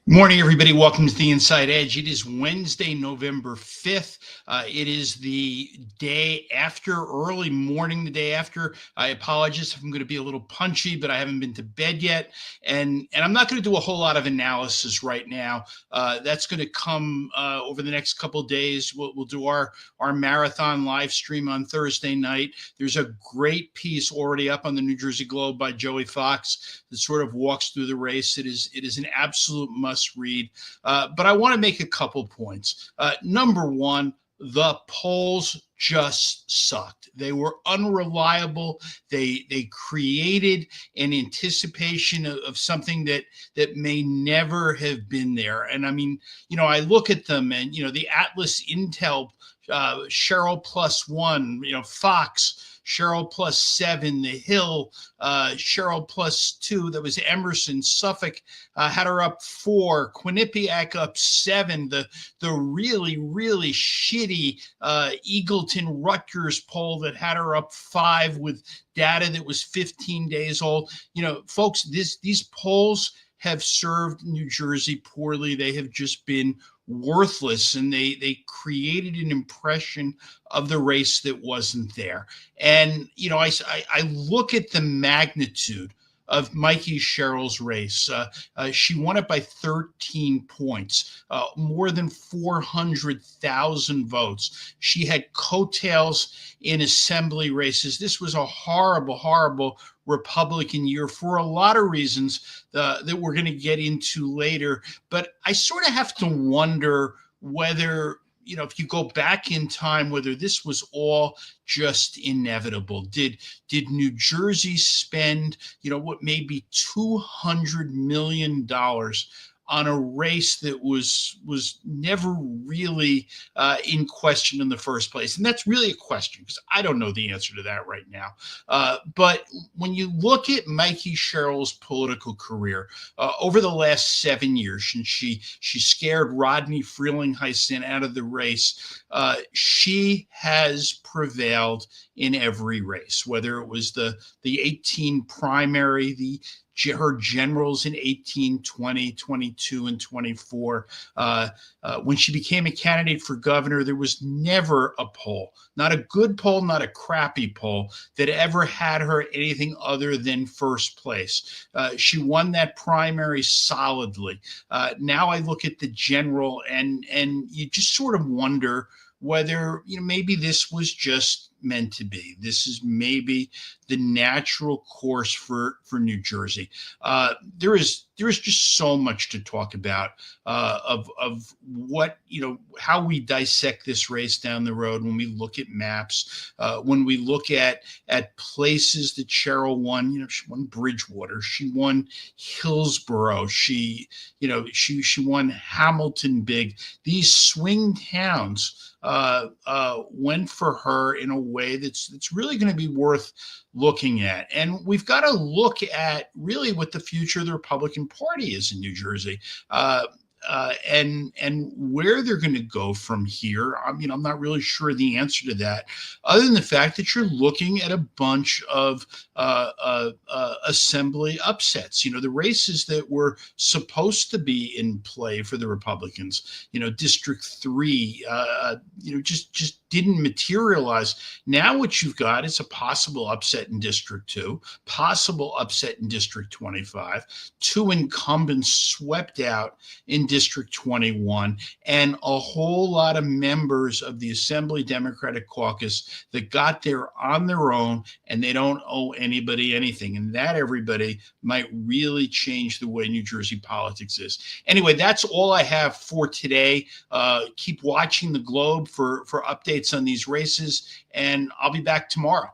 Morning, everybody. Welcome to the Inside Edge. It is Wednesday, November 5th. It is the day after, early morning, the day after. I apologize if I'm going to be a little punchy, but I haven't been to bed yet. And I'm not going to do a whole lot of analysis right now. That's going to come over the next couple of days. We'll do our marathon live stream on Thursday night. There's a great piece already up on the New Jersey Globe by Joey Fox that sort of walks through the race. It is an absolute must read. But I want to make a couple points. Number one, the polls just sucked. They were unreliable. They created an anticipation of something that may never have been there. And I mean, I look at them and, the Atlas Intel, Cheryl +1, Fox, Cheryl +7, The Hill, Cheryl +2. That was Emerson. Suffolk had her up 4. Quinnipiac up 7. The really, really shitty Eagleton Rutgers poll that had her up 5 with data that was 15 days old. Folks, these polls have served New Jersey poorly. They have just been worthless, and they created an impression of the race that wasn't there. And I look at the magnitude of Mikey Sherrill's race. She won it by 13 points, more than 400,000 votes. She had coattails in assembly races. This was a horrible, horrible Republican year for a lot of reasons that we're going to get into later. But I sort of have to wonder whether, if you go back in time, whether this was all just inevitable. Did New Jersey spend, what maybe $200 million on a race that was never really in question in the first place? And that's really a question, because I don't know the answer to that right now. But when you look at Mikey Sherrill's political career over the last 7 years, since she scared Rodney Frelinghuysen out of the race, she has prevailed in every race, whether it was the 18 primary, her generals in 18, 20, 22, and 24. When she became a candidate for governor, there was never a poll, not a good poll, not a crappy poll, that ever had her anything other than first place. She won that primary solidly. Now I look at the general, and you just sort of wonder whether, maybe this was just meant to be. This is maybe the natural course for New Jersey. There is just so much to talk about of what, how we dissect this race down the road when we look at maps, when we look at places that Cheryl won. She won Bridgewater, she won Hillsborough, she won Hamilton big. These swing towns went for her in a way that's really going to be worth looking at. And we've got to look at really what the future of the Republican Party is in New Jersey. And where they're going to go from here. I'm not really sure the answer to that, other than the fact that you're looking at a bunch of assembly upsets. The races that were supposed to be in play for the Republicans, District 3, just didn't materialize. Now what you've got is a possible upset in District 2, possible upset in District 25, 2 incumbents swept out in District 21, and a whole lot of members of the Assembly Democratic Caucus that got there on their own, and they don't owe anybody anything. And that, everybody, might really change the way New Jersey politics is. Anyway, that's all I have for today. Keep watching the Globe for updates on these races, and I'll be back tomorrow.